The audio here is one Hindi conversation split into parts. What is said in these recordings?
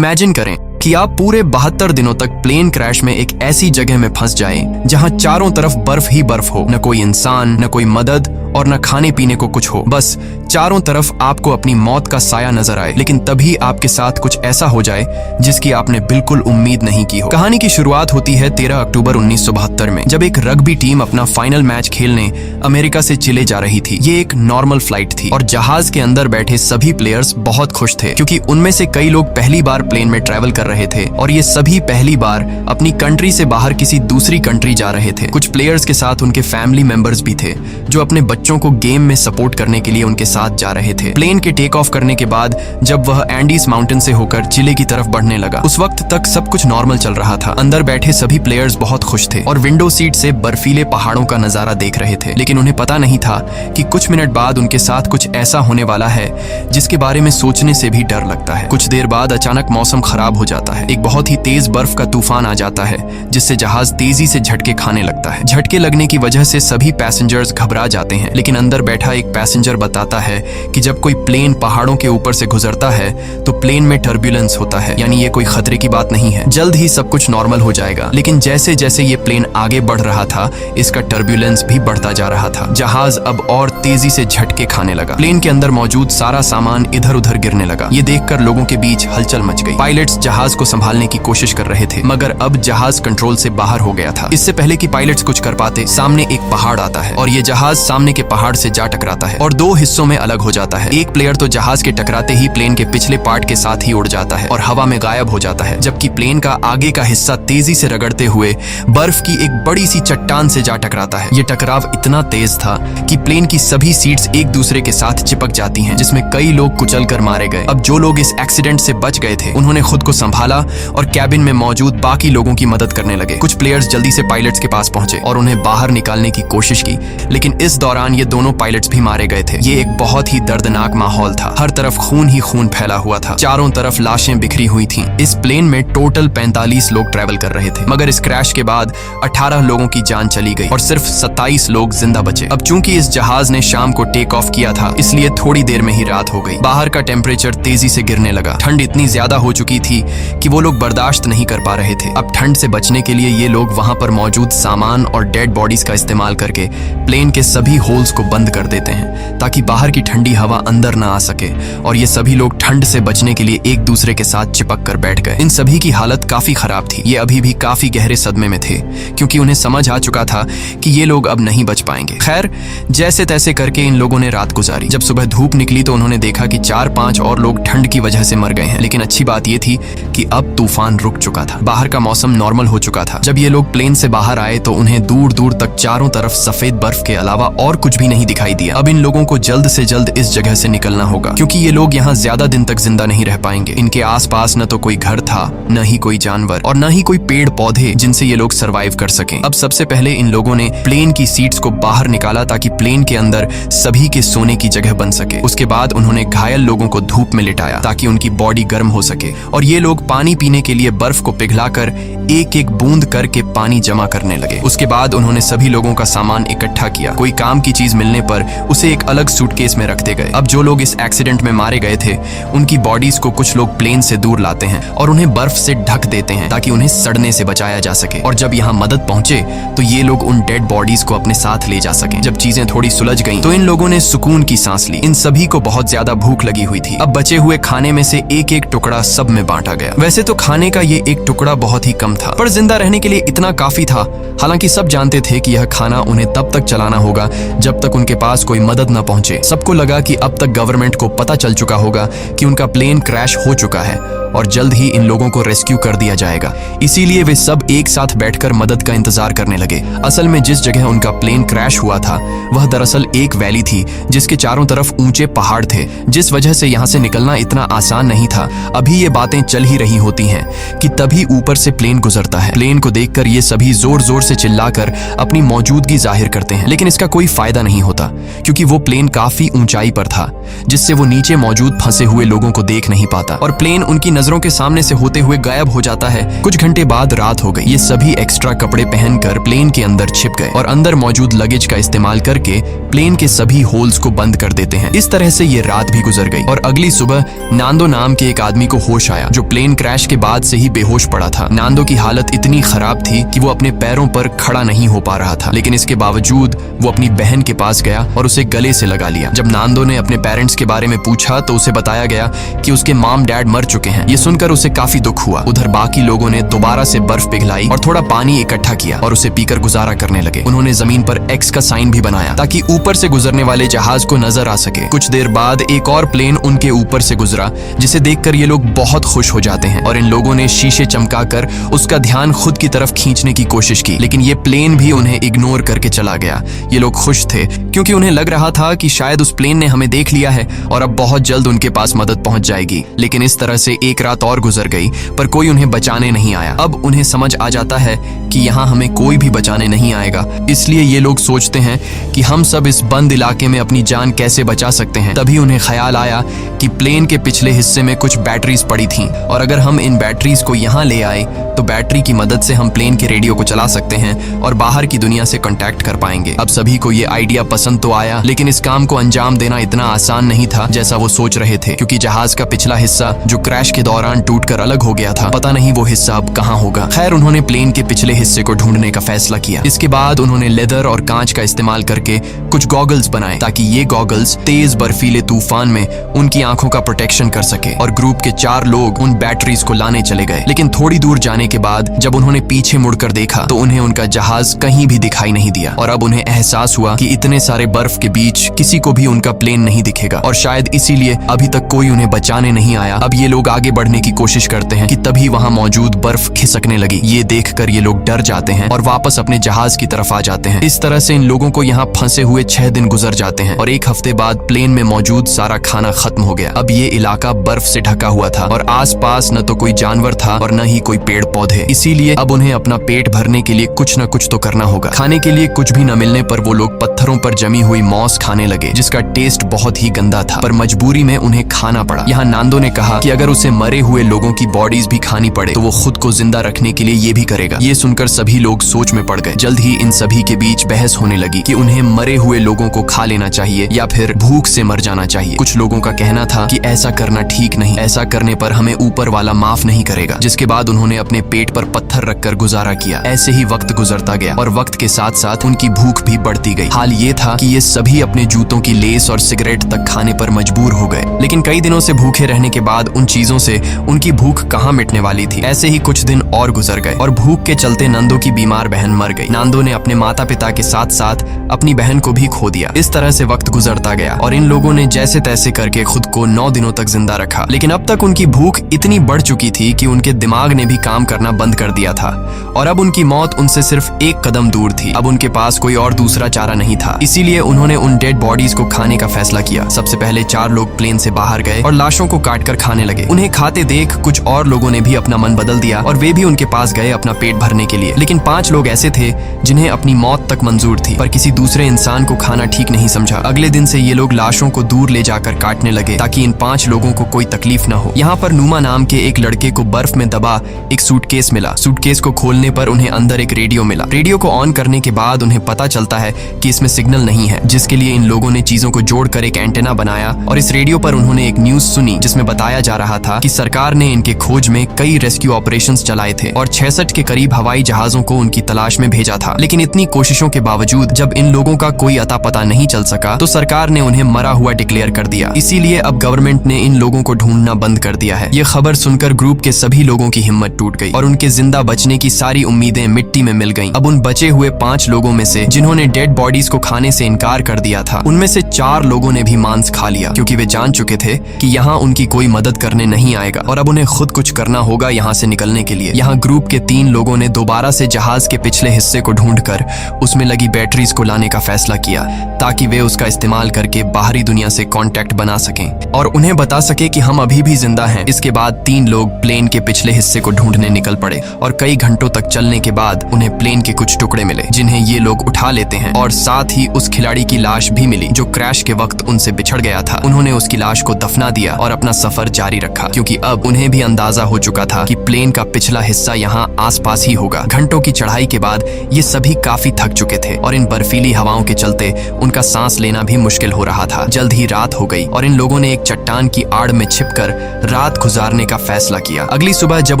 इमेजिन करें कि आप पूरे 72 दिनों तक प्लेन क्रैश में एक ऐसी जगह में फंस जाएं जहां चारों तरफ बर्फ ही बर्फ हो, न कोई इंसान, न कोई मदद और न खाने पीने को कुछ हो। बस चारों तरफ आपको अपनी मौत का साया नजर आए, लेकिन तभी आपके साथ कुछ ऐसा हो जाए जिसकी आपने बिल्कुल उम्मीद नहीं की हो। कहानी की शुरुआत होती है 13 अक्टूबर 1972 में, जब एक रग्बी टीम अपना फाइनल मैच खेलने अमेरिका से चिले जा रही थी। ये एक नॉर्मल फ्लाइट थी और जहाज के अंदर बैठे सभी प्लेयर्स बहुत खुश थे, क्योंकि उनमें से कई लोग पहली बार प्लेन में ट्रैवल कर रहे थे और ये सभी पहली बार अपनी कंट्री से बाहर किसी दूसरी कंट्री जा रहे थे। कुछ प्लेयर्स के साथ उनके फैमिली मेंबर्स भी थे जो अपने बच्चों को गेम में सपोर्ट करने के लिए उनके साथ जा रहे थे। प्लेन के टेक ऑफ करने के बाद जब वह एंडीज माउंटेन से होकर चिले की तरफ बढ़ने लगा, उस वक्त तक सब कुछ नॉर्मल चल रहा था। अंदर बैठे सभी प्लेयर्स बहुत खुश थे और विंडो सीट से बर्फीले पहाड़ों का नजारा देख रहे थे, लेकिन उन्हें पता नहीं था कि कुछ मिनट बाद उनके साथ कुछ ऐसा होने वाला है जिसके बारे में सोचने से भी डर लगता है। कुछ देर बाद अचानक मौसम खराब हो जाता है। एक बहुत ही तेज बर्फ का तूफान आ जाता है जिससे जहाज तेजी से झटके खाने लगता है। झटके लगने की वजह से सभी पैसेंजर्स घबरा जाते हैं, लेकिन अंदर बैठा एक पैसेंजर बताता है कि जब कोई प्लेन पहाड़ों के ऊपर से गुजरता है तो प्लेन में टर्ब्यूलेंस होता है, यानी ये कोई खतरे की बात नहीं है, जल्द ही सब कुछ नॉर्मल हो जाएगा। लेकिन जैसे जैसे ये प्लेन आगे बढ़ रहा था, इसका टर्ब्यूलेंस भी बढ़ता जा रहा था। जहाज अब और तेजी से झटके खाने लगा। प्लेन के अंदर मौजूद सारा सामान इधर उधर गिरने लगा। ये देखकर लोगों के बीच हलचल मच गई। पायलट्स जहाज को संभालने की कोशिश कर रहे थे, मगर अब जहाज कंट्रोल से बाहर हो गया था। इससे पहले कि पायलट्स कुछ कर पाते, सामने एक पहाड़ आता है और ये जहाज सामने के पहाड़ से जा टकराता है और दो हिस्सों में अलग हो जाता है। एक प्लेयर तो जहाज के टकराते ही प्लेन के पिछले पार्ट के साथ ही उड़ जाता है और हवा में गायब हो जाता है, जबकि प्लेन का आगे का हिस्सा तेजी से रगड़ते हुए बर्फ की एक बड़ी सी चट्टान से जा टकराता है। ये टकराव इतना तेज था कि प्लेन की सभी सीट्स एक दूसरे के साथ चिपक जाती हैं, जिसमें कई लोग कुचल कर मारे गए। अब जो लोग इस एक्सीडेंट से बच गए थे, उन्होंने खुद को संभाला और कैबिन में मौजूद बाकी लोगों की मदद करने लगे। कुछ प्लेयर्स जल्दी से पायलट्स के पास पहुंचे और उन्हें बाहर निकालने की कोशिश की, लेकिन इस दौरान ये दोनों पायलट्स भी मारे गए थे। ये एक बहुत ही दर्दनाक माहौल था। हर तरफ खून ही खून फैला हुआ था। चारों तरफ लाशें बिखरी हुई थीं। इस प्लेन में टोटल 45 लोग ट्रैवल कर रहे थे, मगर इस क्रैश के बाद 18 लोगों की जान चली गई और सिर्फ 27 लोग जिंदा बचे। अब चूंकि इस जहाज ने शाम को टेक ऑफ किया था, इसलिए थोड़ी देर में ही रात हो गई। बाहर का टेम्परेचर तेजी से गिरने लगा। ठंड इतनी ज्यादा हो चुकी थी कि वो लोग बर्दाश्त नहीं कर पा रहे थे। अब ठंड से बचने के लिए ये लोग वहां पर मौजूद सामान और डेड बॉडीज का इस्तेमाल करके प्लेन के सभी होल्स को बंद कर देते हैं, ताकि बाहर की ठंडी हवा अंदर ना आ सके। और ये सभी लोग ठंड से बचने के लिए एक दूसरे के साथ चिपक कर बैठ गए। इन सभी की हालत काफी खराब थी। ये अभी भी काफी गहरे सदमे में थे, क्योंकि उन्हें समझ आ चुका था कि ये लोग अब नहीं बच पाएंगे। खैर, जैसे तैसे करके इन लोगों ने रात गुजारी। जब सुबह धूप निकली तो उन्होंने देखा कि 4-5 और लोग ठंड की वजह से मर गए हैं। लेकिन अच्छी बात यह थी कि अब तूफान रुक चुका था। बाहर का मौसम नॉर्मल हो चुका था। जब ये लोग प्लेन से बाहर आए तो उन्हें दूर दूर तक चारों तरफ सफेद बर्फ के अलावा और कुछ भी नहीं दिखाई दिया। अब इन लोगों को जल्द से जल्द इस जगह से निकलना होगा, क्योंकि ये लोग यहाँ ज्यादा दिन तक जिंदा नहीं रह पाएंगे। इनके आसपास न तो कोई घर था, न ही कोई जानवर और न ही कोई पेड़ पौधे जिनसे ये लोग सरवाइव कर सकें। अब सबसे पहले इन लोगों ने प्लेन की सीट्स को बाहर निकाला ताकि प्लेन के अंदर सभी के सोने की जगह बन सके। उसके बाद उन्होंने घायल लोगों को धूप में लिटाया ताकि उनकी बॉडी गर्म हो सके, और ये लोग पानी पीने के लिए बर्फ को पिघलाकर एक एक बूंद करके पानी जमा करने लगे। उसके बाद उन्होंने सभी लोगों का सामान इकट्ठा किया। कोई काम की चीज मिलने पर उसे एक अलग सूटकेस में रखते गए। अब जो लोग इस एक्सीडेंट में मारे गए थे, उनकी बॉडीज को कुछ लोग प्लेन से दूर लाते हैं और उन्हें बर्फ से ढक देते हैं ताकि उन्हें सड़ने से बचाया जा सके। और जब यहाँ मदद पहुंचे तो ये लोग उन डेड बॉडीज को अपने साथ ले जा सके। जब चीजें थोड़ी सुलझ गईं, तो इन लोगों ने सुकून की सांस ली। इन सभी को बहुत ज्यादा भूख लगी हुई थी। अब बचे हुए खाने में से एक एक टुकड़ा सब में बांटा गया। वैसे तो खाने का ये एक टुकड़ा बहुत ही कम था, पर जिंदा रहने के लिए इतना काफी था। हालांकि सब जानते थे कि यह खाना उन्हें तब तक चलाना होगा जब तक उनके पास कोई मदद न पहुंचे। सबको लगा कि अब तक गवर्नमेंट को पता चल चुका होगा कि उनका प्लेन क्रैश हो चुका है और जल्द ही इन लोगों को रेस्क्यू कर दिया जाएगा। इसीलिए वे सब एक साथ बैठकर मदद का इंतजार करने लगे। असल में जिस जगह उनका प्लेन क्रैश हुआ था, वह दरअसल एक वैली थी जिसके चारों तरफ ऊंचे पहाड़ थे, जिस वजह से यहाँ से निकलना इतना आसान नहीं था। अभी ये बातें चल ही रही होती हैं कि तभी ऊपर से प्लेन गुजरता है। प्लेन को देखकर ये सभी जोर जोर से चिल्लाकर अपनी मौजूदगी जाहिर करते हैं, लेकिन इसका कोई फायदा नहीं होता, क्योंकि वो प्लेन काफी ऊंचाई पर था, जिससे वो नीचे मौजूद फंसे हुए लोगों को देख नहीं पाता और प्लेन उनकी नजरों के सामने से होते हुए गायब हो जाता है। कुछ घंटे बाद रात हो गई। ये सभी एक्स्ट्रा कपड़े पहनकर प्लेन के अंदर छिप गए और अंदर मौजूद लगेज का इस्तेमाल करके प्लेन के सभी होल्स को बंद कर देते हैं। इस तरह से ये रात भी गुजर गई और अगली सुबह नांदो नाम के एक आदमी को होश आया जो प्लेन क्रैश के बाद से ही बेहोश पड़ा था। नांदो की हालत इतनी खराब थी कि वो अपने पैरों पर खड़ा नहीं हो पा रहा था, लेकिन इसके बावजूद वो अपनी बहन के पास गया और उसे गले से लगा लिया। जब नांदो ने अपने पेरेंट्स के बारे में पूछा तो उसे बताया गया कि उसके मॉम डैड मर चुके हैं। ये सुनकर उसे काफी दुख हुआ। उधर बाकी लोगों ने दोबारा से बर्फ पिघलाई और थोड़ा पानी इकट्ठा किया और उसे पीकर गुजारा करने लगे। उन्होंने जमीन पर एक्स का साइन भी बनाया ताकि ऊपर से गुजरने वाले जहाज को नजर आ सके। कुछ देर बाद एक और प्लेन उनके ऊपर से गुजरा जिसे देखकर ये लोग बहुत खुश हो जाते हैं और इन लोगों ने शीशे चमकाकर उसका ध्यान खुद की तरफ खींचने की कोशिश की, लेकिन ये प्लेन भी उन्हें इग्नोर करके चला गया। ये लोग खुश थे क्योंकि उन्हें लग रहा था कि शायद उस प्लेन ने हमें देख लिया है और अब बहुत जल्द उनके पास मदद पहुंच जाएगी। लेकिन इस तरह से एक रात और गुजर गई पर कोई उन्हें बचाने नहीं आया। अब उन्हें समझ आ जाता है कि यहाँ हमें कोई भी बचाने नहीं आएगा, इसलिए ये लोग सोचते हैं कि हम सब इस बंद इलाके में अपनी जान कैसे बचा सकते हैं। तभी उन्हें ख्याल आया कि प्लेन के पिछले हिस्से में कुछ बैटरीज पड़ी थीं और अगर हम इन बैटरीज को यहाँ ले आए तो बैटरी की मदद से हम प्लेन के रेडियो को चला सकते हैं और बाहर की दुनिया से कांटेक्ट कर पाएंगे। अब सभी को ये आइडिया पसंद तो आया, लेकिन इस काम को अंजाम देना इतना आसान नहीं था जैसा वो सोच रहे थे, क्योंकि जहाज का पिछला हिस्सा जो क्रैश के दौरान टूटकर अलग हो गया था, पता नहीं वो हिस्सा अब कहाँ होगा। खैर, उन्होंने प्लेन के पिछले हिस्से को ढूंढने का फैसला किया। इसके बाद उन्होंने लेदर और कांच का इस्तेमाल करके कुछ गॉगल्स बनाए ताकि ये गॉगल्स तेज बर्फीले तूफान में उनकी आंखों का प्रोटेक्शन कर सके। और ग्रुप के 4 लोग उन बैटरीज को लाने चले गए, लेकिन थोड़ी दूर जाने के बाद जब उन्होंने पीछे मुड़कर देखा तो उन्हें उनका जहाज कहीं भी दिखाई नहीं दिया और अब उन्हें एहसास हुआ कि इतने सारे बर्फ के बीच किसी को भी उनका प्लेन नहीं दिखेगा और शायद इसीलिए अभी तक कोई उन्हें बचाने नहीं आया। अब ये लोग आगे बढ़ने की कोशिश करते हैं कि तभी वहां मौजूद बर्फ खिसकने लगी। ये देखकर ये लोग डर जाते हैं और वापस अपने जहाज की तरफ आ जाते हैं। इस तरह से इन लोगों को यहाँ फंसे हुए 6 दिन गुजर जाते हैं और 1 हफ्ते बाद प्लेन में मौजूद सारा खाना खत्म हो गया। अब ये इलाका बर्फ से ढका हुआ था और आसपास न तो कोई जानवर था और न ही कोई पेड़ पौधे, इसीलिए अब उन्हें अपना पेट भरने के लिए कुछ न कुछ तो करना होगा। खाने के लिए कुछ भी न मिलने पर वो लोग पत्थरों पर जमी हुई मॉस खाने लगे जिसका टेस्ट बहुत ही गंदा था, पर मजबूरी में उन्हें खाना पड़ा। यहाँ नांदो ने कहा कि अगर उसे मरे हुए लोगों की बॉडीज भी खानी पड़े तो वो खुद को जिंदा रखने के लिए ये भी करेगा। ये सुनकर सभी लोग सोच में पड़ गए। जल्द ही इन सभी के बीच बहस होने लगी कि उन्हें मरे हुए लोगों को खा लेना चाहिए या फिर भूख से मर जाना चाहिए। कुछ लोगों का कहना था कि ऐसा करना ठीक नहीं, ऐसा करने पर हमें ऊपर वाला माफ नहीं करेगा। जिसके बाद उन्होंने अपने पेट पर पत्थर रखकर गुजारा किया। ऐसे ही वक्त गुजरता गया और वक्त के साथ साथ उनकी भूख भी बढ़ती गई। हाल ये था कि ये सभी अपने जूतों की लेस और सिगरेट तक खाने पर मजबूर हो गए, लेकिन कई दिनों से भूखे रहने के बाद उन चीजों से उनकी भूख कहाँ मिटने वाली थी। ऐसे ही कुछ दिन और गुजर गए और भूख के चलते नंदो की बीमार बहन मर गई। नांदो ने अपने माता पिता के साथ साथ अपनी बहन को भी खो दिया। इस तरह से वक्त गुजरता गया और इन लोगों ने जैसे तैसे करके खुद को 9 दिनों तक जिंदा रखा, लेकिन अब तक उनकी भूख इतनी बढ़ चुकी थी कि उनके दिमाग ने भी काम करना बंद कर दिया था और अब उनकी मौत उनसे सिर्फ 1 कदम दूर थी। अब उनके पास कोई और दूसरा चारा नहीं था, इसीलिए उन्होंने उन डेड बॉडीज को खाने का फैसला किया। सबसे पहले 4 लोग प्लेन से बाहर गए और लाशों को काटकर खाने लगे। उन्हें खाते देख कुछ और लोगों ने भी अपना मन बदल दिया और वे भी उनके पास गए अपना पेट भरने के लिए। लेकिन 5 लोग ऐसे थे जिन्हें अपनी मौत तक मंजूर थी, पर किसी दूसरे इंसान को खाना ठीक नहीं समझा। अगले दिन से ये लोग लाशों को दूर ले जाकर काटने लगे ताकि इन 5 लोगों को कोई तकलीफ न हो। यहाँ पर नुमा नाम के एक लड़के को बर्फ में दबा एक सूटकेस मिला। सूटकेस को खोलने पर उन्हें अंदर एक रेडियो मिला। रेडियो को ऑन करने के बाद उन्हें पता चलता है कि इसमें सिग्नल नहीं है, जिसके लिए इन लोगों ने चीजों को जोड़कर एक एंटेना बनाया और इस रेडियो पर उन्होंने एक न्यूज सुनी जिसमें बताया जा रहा था कि सरकार ने इनके खोज में कई रेस्क्यू ऑपरेशंस चलाए थे और 66 के करीब हवाई जहाजों को उनकी तलाश में भेजा था। लेकिन इतनी कोशिशों के बावजूद जब इन लोगों का कोई अता पता नहीं चल सका तो सरकार ने उन्हें मरा हुआ डिक्लेयर कर दिया। इसीलिए अब गवर्नमेंट ने इन लोगों को ढूंढना बंद कर दिया है। ये खबर सुनकर ग्रुप के सभी लोगों की हिम्मत टूट गई और उनके जिंदा बचने की सारी उम्मीदें मिट्टी में मिल गईं। अब उन बचे हुए 5 लोगों में से जिन्होंने डेड बॉडीज को खाने से इनकार कर दिया था, उनमें से 4 लोगों ने भी मांस खा लिया क्योंकि वे जान चुके थे कि यहाँ उनकी कोई मदद करने नहीं आएगा और अब उन्हें खुद कुछ करना होगा यहाँ से निकलने के लिए। यहाँ ग्रुप के 3 लोगों ने दोबारा से जहाज के पिछले हिस्से को ढूंढकर उसमें लगी बैटरीज को लाने का फैसला किया ताकि वे उसका इस्तेमाल करके बाहरी दुनिया से कांटेक्ट बना सकें और उन्हें बता सके कि हम अभी भी जिंदा हैं। इसके बाद 3 लोग प्लेन के पिछले हिस्से को ढूंढने निकल पड़े और कई घंटों तक चलने के बाद उन्हें प्लेन के कुछ टुकड़े मिले जिन्हें ये लोग उठा लेते हैं और साथ ही उस खिलाड़ी की लाश भी मिली जो क्रैश के वक्त उनसे बिछड़ गया था। उन्होंने उसकी लाश को दफना दिया और अपना सफर जारी रखा क्योंकि अब उन्हें भी अंदाजा हो चुका था कि प्लेन का पिछला हिस्सा यहाँ आसपास ही होगा। घंटों की चढ़ाई के बाद ये सभी काफी थक चुके थे और इन बर्फीली हवाओं के चलते उनका सांस लेना भी मुश्किल हो रहा था। जल्द ही रात हो गई और इन लोगों ने एक चट्टान की आड़ में छिपकर रात गुजारने का फैसला किया। अगली सुबह जब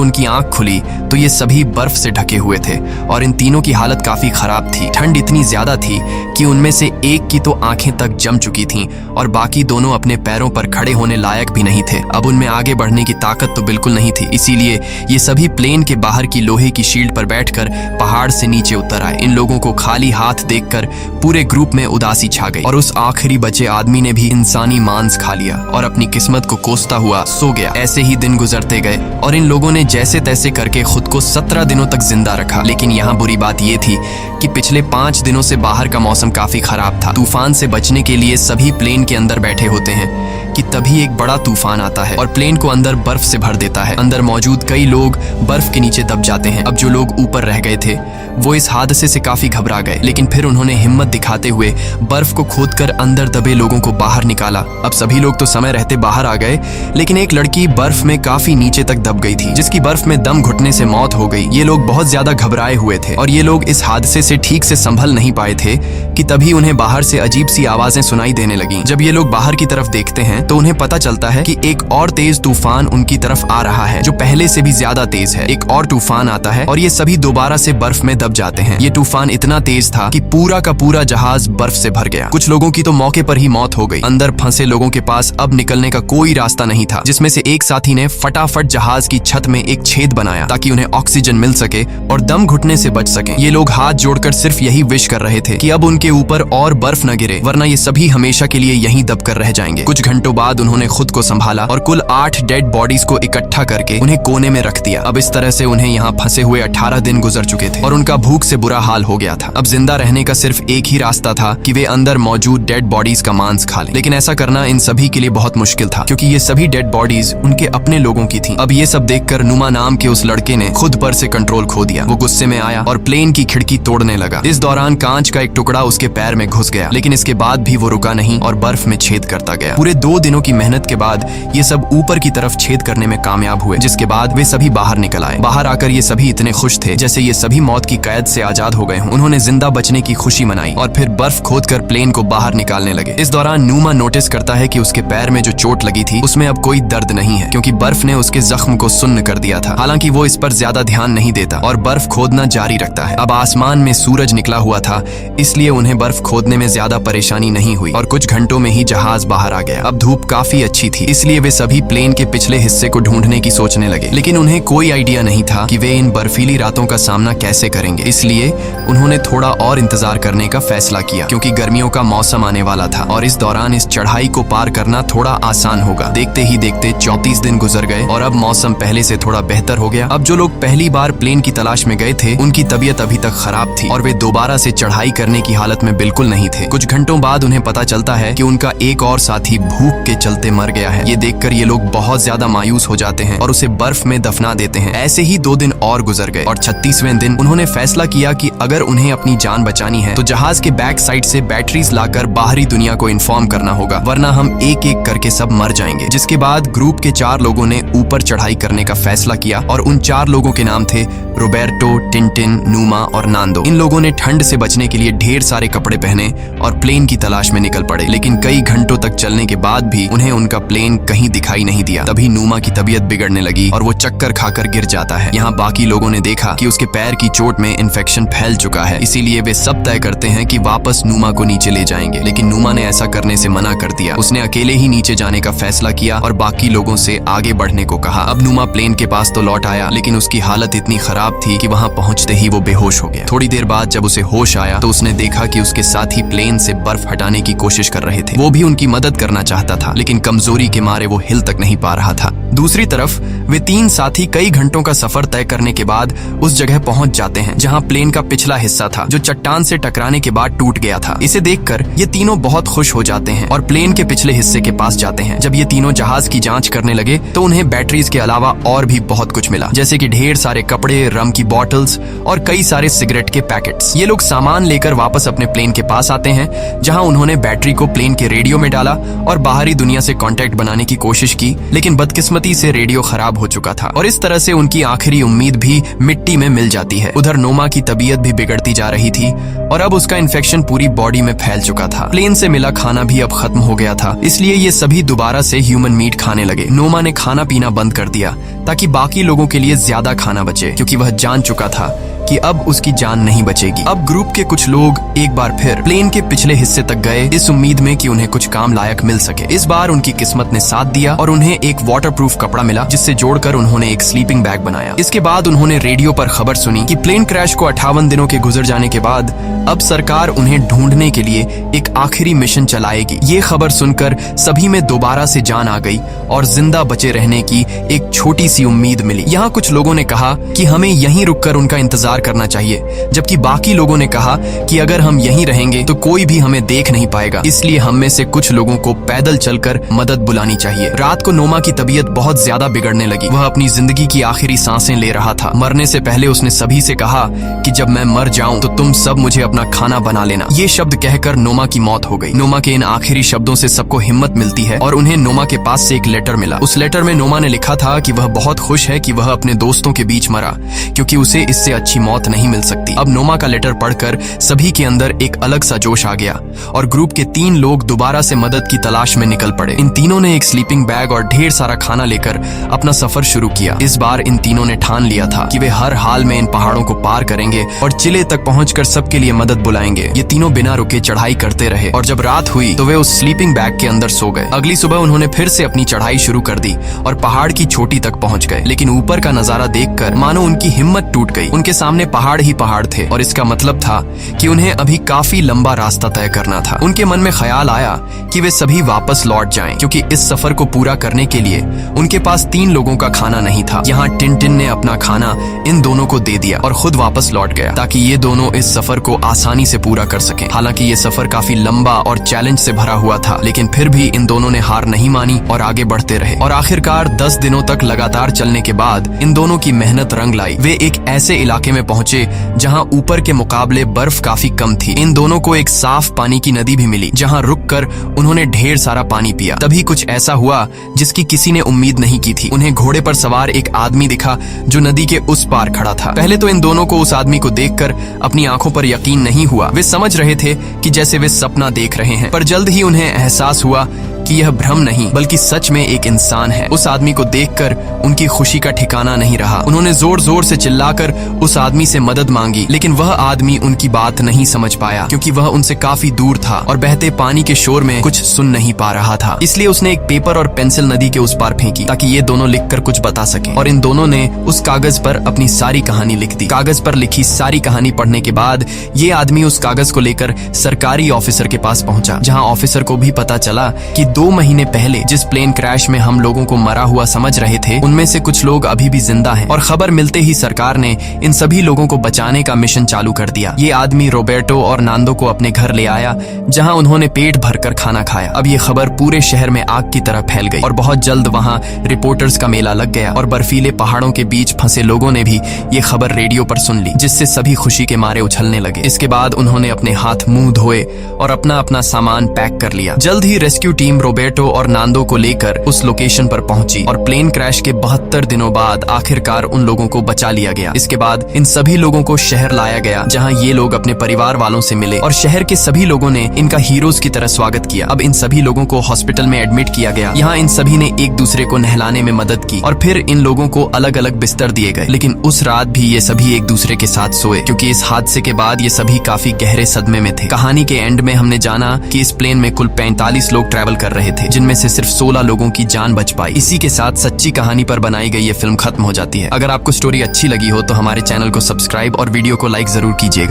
उनकी आंख खुली तो ये सभी बर्फ से ढके हुए थे और इन तीनों की हालत काफी खराब थी। ठंड इतनी ज्यादा थी कि उनमें से एक की तो आंखें तक जम चुकी थीं और बाकी दोनों अपने पैरों पर खड़े होने लायक भी नहीं थे। अब उनमें आगे बढ़ने की ताकत तो बिल्कुल नहीं थी, इसीलिए ये सभी प्लेन के बाहर की लोहे की शील्ड पर बैठकर पहाड़ से नीचे उतर आए। इन लोगों को खाली हाथ देखकर पूरे ग्रुप में उदासी छा गई और उस आखिरी बचे आदमी ने भी इंसानी मांस खा लिया और अपनी किस्मत को कोसता हुआ सो गया। ऐसे ही दिन गुजरते गए और इन लोगों ने जैसे तैसे करके खुद को 17 दिनों तक जिंदा रखा। लेकिन यहाँ बुरी बात ये थी कि पिछले 5 दिनों से बाहर का मौसम काफी खराब था। तूफान से बचने के लिए सभी प्लेन के अंदर बैठे होते हैं कि तभी एक बड़ा तूफान आता है और प्लेन को अंदर बर्फ से भर देता है। अंदर मौजूद कई लोग बर्फ के नीचे दब जाते हैं। अब जो लोग ऊपर रह गए थे वो इस हादसे से काफी घबरा गए, लेकिन फिर उन्होंने हिम्मत दिखाते हुए बर्फ को खोदकर अंदर दबे लोगों को बाहर निकाला। अब सभी लोग तो समय रहते बाहर आ गए, लेकिन एक लड़की बर्फ में काफी नीचे तक दब गई थी जिसकी बर्फ में दम घुटने से मौत हो गई। ये लोग बहुत ज्यादा घबराए हुए थे और ये लोग इस हादसे से ठीक से संभल नहीं पाए थे कि तभी उन्हें बाहर से अजीब सी आवाजें सुनाई देने लगी। जब ये लोग बाहर की तरफ देखते हैं तो उन्हें पता चलता है कि एक और तेज तूफान उनकी तरफ आ रहा है जो पहले से भी ज्यादा तेज है। एक और तूफान आता है और ये सभी दोबारा से बर्फ में दब जाते हैं। ये तूफान इतना तेज था कि पूरा का पूरा जहाज बर्फ से भर गया। कुछ लोगों की तो मौके पर ही मौत हो गई। अंदर फंसे लोगों के पास अब निकलने का कोई रास्ता नहीं था, जिसमें से एक साथी ने फटाफट जहाज की छत में एक छेद बनाया ताकि उन्हें ऑक्सीजन मिल सके और दम घुटने से बच सके। ये लोग हाथ जोड़कर सिर्फ यही विश कर रहे थे कि अब उनके ऊपर और बर्फ न गिरे, वरना ये सभी हमेशा के लिए यहीं दब कर रह जाएंगे। कुछ घंटों बाद उन्होंने खुद को संभाला और कुल 8 डेड बॉडीज को इकट्ठा करके उन्हें कोने में रख दिया। अब इस तरह से उन्हें यहाँ फंसे हुए 18 दिन गुजर चुके थे और उनका भूख से बुरा हाल हो गया था। अब जिंदा रहने का सिर्फ एक ही रास्ता था कि वे अंदर मौजूद डेड बॉडीज का मांस खा लें। लेकिन ऐसा करना इन सभी के लिए बहुत मुश्किल था क्योंकि ये सभी डेड बॉडीज उनके अपने लोगों की थी। अब ये सब देखकर नुमा नाम के उस लड़के ने खुद पर से कंट्रोल खो दिया। वो गुस्से में आया और प्लेन की खिड़की तोड़ने लगा। इस दौरान कांच का एक टुकड़ा उसके पैर में घुस गया, लेकिन इसके बाद भी वो रुका नहीं और बर्फ में छेद करता गया। पूरे 2 दिनों की मेहनत के बाद ये सब ऊपर की तरफ छेद करने में कामयाब हुए, जिसके बाद वे सभी बाहर निकल आए। बाहर आकर ये सभी इतने खुश थे जैसे ये सभी मौत की कैद से आजाद हो गए हों। उन्होंने जिंदा बचने की खुशी मनाई और फिर बर्फ खोदकर प्लेन को बाहर निकालने लगे। इस दौरान नुमा नोटिस करता है कि उसके पैर में जो चोट लगी थी उसमें अब कोई दर्द नहीं है क्योंकि बर्फ ने उसके जख्म को सुन्न कर दिया था। हालांकि वो इस पर ज्यादा ध्यान नहीं देता और बर्फ खोदना जारी रखता है। अब आसमान में सूरज निकला हुआ था, इसलिए उन्हें बर्फ खोदने में ज्यादा परेशानी नहीं हुई और कुछ घंटों में ही जहाज बाहर आ गया। अब धूप काफी अच्छी थी, इसलिए वे सभी प्लेन के पिछले हिस्से को ढूंढने की सोचने लगे, लेकिन उन्हें कोई आइडिया नहीं था कि वे इन बर्फीली रातों का सामना कैसे करेंगे। इसलिए उन्होंने थोड़ा और इंतजार करने का फैसला किया क्योंकि गर्मियों का मौसम आने वाला था और इस दौरान इस चढ़ाई को पार करना थोड़ा आसान होगा। देखते ही देखते 34 दिन गुजर गए और अब मौसम पहले से थोड़ा बेहतर हो गया। अब जो लोग पहली बार प्लेन की तलाश में गए थे उनकी तबीयत अभी तक खराब थी और वे दोबारा से चढ़ाई करने की हालत में बिल्कुल नहीं थे। कुछ घंटों बाद उन्हें पता चलता है कि उनका एक और साथी भूख के चलते मर गया है। ये देखकर ये लोग बहुत ज्यादा मायूस हो जाते हैं और उसे बर्फ में दफना देते हैं। ऐसे ही 2 दिन और गुजर गए और 36वें दिन उन्होंने फैसला किया कि अगर उन्हें अपनी जान बचानी है तो जहाज के बैक साइड से बैटरीज लाकर बाहरी दुनिया को इन्फॉर्म करना होगा, वरना हम एक एक करके सब मर जाएंगे। जिसके बाद ग्रुप के 4 लोगों ने ऊपर चढ़ाई करने का फैसला किया और उन 4 लोगों के नाम थे रोबर्टो, टिंटिन, नुमा और नांदो। इन लोगों ने ठंड से बचने के लिए ढेर सारे कपड़े पहने और प्लेन की तलाश में निकल पड़े, लेकिन कई घंटों तक चलने के बाद भी उन्हें उनका प्लेन कहीं दिखाई नहीं दिया। तभी नुमा की तबीयत बिगड़ने लगी और वो चक्कर खाकर गिर जाता है। यहाँ बाकी लोगों ने देखा कि उसके पैर की चोट में इन्फेक्शन फैल चुका है, इसीलिए वे सब तय करते हैं कि वापस नुमा को नीचे ले जाएंगे, लेकिन नुमा ने ऐसा करने से मना कर दिया। उसने अकेले ही नीचे जाने का फैसला किया और बाकी लोगों से आगे बढ़ने को कहा। अब नुमा प्लेन के पास तो लौट आया, लेकिन उसकी हालत इतनी खराब थी कि वहाँ पहुँचते ही वो बेहोश हो गया। थोड़ी देर बाद जब उसे होश आया तो उसने देखा कि उसके साथी प्लेन से बर्फ हटाने की कोशिश कर रहे थे। वो भी उनकी मदद करना चाहता था, लेकिन कमजोरी के मारे वो हिल तक नहीं पा रहा था। दूसरी तरफ वे 3 साथी कई घंटों का सफर तय करने के बाद उस जगह पहुंच जाते हैं जहां प्लेन का पिछला हिस्सा था जो चट्टान से टकराने के बाद टूट गया था। इसे देखकर ये तीनों बहुत खुश हो जाते हैं और प्लेन के पिछले हिस्से के पास जाते हैं। जब ये तीनों जहाज की जांच करने लगे तो उन्हें बैटरीज के अलावा और भी बहुत कुछ मिला। जैसे कि ढेर सारे कपड़े, रम की बॉटल्स और कई सारे सिगरेट के पैकेट्स। ये लोग सामान लेकर वापस अपने प्लेन के पास आते हैं, जहां उन्होंने बैटरी को प्लेन के रेडियो में डाला और बाहरी दुनिया से कांटेक्ट बनाने की कोशिश की, लेकिन बदकिस्मती से रेडियो खराब हो चुका था और इस तरह से उनकी आखिरी उम्मीद भी मिट्टी में मिल जाती है। उधर नोमा की तबीयत भी बिगड़ती जा रही थी और अब उसका इन्फेक्शन पूरी बॉडी में फैल चुका था। प्लेन से मिला खाना भी अब खत्म हो गया था, इसलिए ये सभी दोबारा से ह्यूमन मीट खाने लगे। नोमा ने खाना पीना बंद कर दिया ताकि बाकी लोगों के लिए ज्यादा खाना बचे, क्योंकि वह जान चुका था कि अब उसकी जान नहीं बचेगी। अब ग्रुप के कुछ लोग एक बार फिर प्लेन के पिछले हिस्से तक गए, इस उम्मीद में कि उन्हें कुछ काम लायक मिल सके। इस बार उनकी किस्मत ने साथ दिया और उन्हें एक वाटरप्रूफ कपड़ा मिला, जिससे जोड़कर उन्होंने एक स्लीपिंग बैग बनाया। इसके बाद उन्होंने रेडियो पर खबर सुनी कि प्लेन क्रैश को 58 दिनों के गुजर जाने के बाद अब सरकार उन्हें ढूंढने के लिए एक आखिरी मिशन चलाएगी। ये खबर सुनकर सभी में दोबारा से जान आ गई और जिंदा बचे रहने की एक छोटी सी उम्मीद मिली। यहाँ कुछ लोगों ने कहा कि हमें यहीं रुककर उनका इंतजार करना चाहिए, जबकि बाकी लोगों ने कहा कि अगर हम यहीं रहेंगे तो कोई भी हमें देख नहीं पाएगा, इसलिए हम में से कुछ लोगों को पैदल चलकर मदद बुलानी चाहिए। रात को नोमा की तबीयत बहुत ज्यादा बिगड़ने लगी। वह अपनी जिंदगी की आखिरी सांसें ले रहा था। मरने से पहले उसने सभी से कहा कि जब मैं मर जाऊं तो तुम सब मुझे अपना खाना बना लेना। ये शब्द कहकर नोमा की मौत हो गई। नोमा के इन आखिरी शब्दों से सबको हिम्मत मिलती है और उन्हें नोमा के पास से एक लेटर मिला। उस लेटर में नोमा ने लिखा था कि वह बहुत खुश है कि वह अपने दोस्तों के बीच मरा, क्योंकि उसे इससे अच्छी मौत नहीं मिल सकती। अब नोमा का लेटर पढ़कर सभी के अंदर एक अलग सा जोश आ गया और ग्रुप के 3 लोग दोबारा से मदद की तलाश में निकल पड़े। इन तीनों ने एक स्लीपिंग बैग और ढेर सारा खाना लेकर अपना सफर शुरू किया। इस बार इन तीनों ने ठान लिया था कि वे हर हाल में इन पहाड़ों को पार करेंगे और चिले तक पहुंचकर सबके लिए मदद बुलाएंगे। ये तीनों बिना रुके चढ़ाई करते रहे और जब रात हुई तो वे उस स्लीपिंग बैग के अंदर सो गए। अगली सुबह उन्होंने फिर से अपनी चढ़ाई शुरू कर दी और पहाड़ की चोटी तक पहुंच गए, लेकिन ऊपर का नजारा देखकर मानो उनकी हिम्मत टूट गई। उनके सामने पहाड़ ही पहाड़ थे और इसका मतलब था कि उन्हें अभी काफी लंबा रास्ता तय करना था। उनके मन में ख्याल आया कि वे सभी वापस लौट जाएं, क्योंकि इस सफर को पूरा करने के लिए उनके पास 3 लोगों का खाना नहीं था। यहाँ टिन ने अपना खाना इन दोनों को दे दिया और खुद वापस लौट गया ताकि ये दोनों इस सफर को आसानी से पूरा कर सकें। हालांकि ये सफर काफी लंबा और चैलेंज से भरा हुआ था, लेकिन फिर भी इन दोनों ने हार नहीं मानी और आगे बढ़ते रहे और आखिरकार 10 दिनों तक लगातार चलने के बाद इन दोनों की मेहनत रंग लाई। वे एक ऐसे इलाके में पहुंचे जहां ऊपर के मुकाबले बर्फ काफी कम थी। इन दोनों को एक साफ पानी की नदी भी मिली, जहां रुककर उन्होंने ढेर सारा पानी पिया। तभी कुछ ऐसा हुआ जिसकी किसी ने उम्मीद नहीं की थी। उन्हें घोड़े पर सवार एक आदमी दिखा जो नदी के उस पार खड़ा था। पहले तो इन दोनों को उस आदमी को देखकर अपनी आंखों पर यकीन नहीं हुआ। वे समझ रहे थे कि जैसे वे सपना देख रहे हैं, पर जल्द ही उन्हें एहसास हुआ कि यह भ्रम नहीं बल्कि सच में एक इंसान है। उस आदमी को देखकर उनकी खुशी का ठिकाना नहीं रहा। उन्होंने जोर जोर से चिल्लाकर उस आदमी से मदद मांगी, लेकिन वह आदमी उनकी बात नहीं समझ पाया, क्योंकि वह उनसे काफी दूर था और बहते पानी के शोर में कुछ सुन नहीं पा रहा था। इसलिए उसने एक पेपर और पेंसिल नदी के उस पार फेंकी ताकि ये दोनों लिखकर कुछ बता सकें, और इन दोनों ने उस कागज पर अपनी सारी कहानी लिख दी। कागज पर लिखी सारी कहानी पढ़ने के बाद ये आदमी उस कागज को लेकर सरकारी ऑफिसर के पास पहुंचा, जहां ऑफिसर को भी पता चला कि 2 महीने पहले जिस प्लेन क्रैश में हम लोगों को मरा हुआ समझ रहे थे, उनमें से कुछ लोग अभी भी जिंदा हैं। और खबर मिलते ही सरकार ने इन सभी लोगों को बचाने का मिशन चालू कर दिया। ये आदमी रोबर्टो और नांदो को अपने घर ले आया, जहां उन्होंने पेट भरकर खाना खाया। अब ये खबर पूरे शहर में आग की तरह फैल गई और बहुत जल्द वहां रिपोर्टर्स का मेला लग गया और बर्फीले पहाड़ों के बीच फंसे लोगों ने भी ये खबर रेडियो पर सुन ली, जिससे सभी खुशी के मारे उछलने लगे। इसके बाद उन्होंने अपने हाथ मुंह धोए और अपना अपना सामान पैक कर लिया। जल्द ही रेस्क्यू टीम रोबर्टो और नांदो को लेकर उस लोकेशन पर पहुंची और प्लेन क्रैश के 72 दिनों बाद आखिरकार उन लोगों को बचा लिया गया। इसके बाद इन सभी लोगों को शहर लाया गया, जहां ये लोग अपने परिवार वालों से मिले और शहर के सभी लोगों ने इनका हीरोज की तरह स्वागत किया। अब इन सभी लोगों को हॉस्पिटल में एडमिट किया गया। यहाँ इन सभी ने एक दूसरे को नहलाने में मदद की और फिर इन लोगों को अलग अलग बिस्तर दिए गए। लेकिन उस रात भी ये सभी एक दूसरे के साथ सोए, क्योंकि इस हादसे के बाद ये सभी काफी गहरे सदमे में थे। कहानी के एंड में हमने जाना कि इस प्लेन में कुल 45 लोग ट्रैवल कर रहे थे, जिनमें से सिर्फ 16 लोगों की जान बच पाई। इसी के साथ सच्ची कहानी पर बनाई गई ये फिल्म खत्म हो जाती है। अगर आपको स्टोरी अच्छी लगी हो तो हमारे चैनल को सब्सक्राइब और वीडियो को लाइक जरूर कीजिएगा।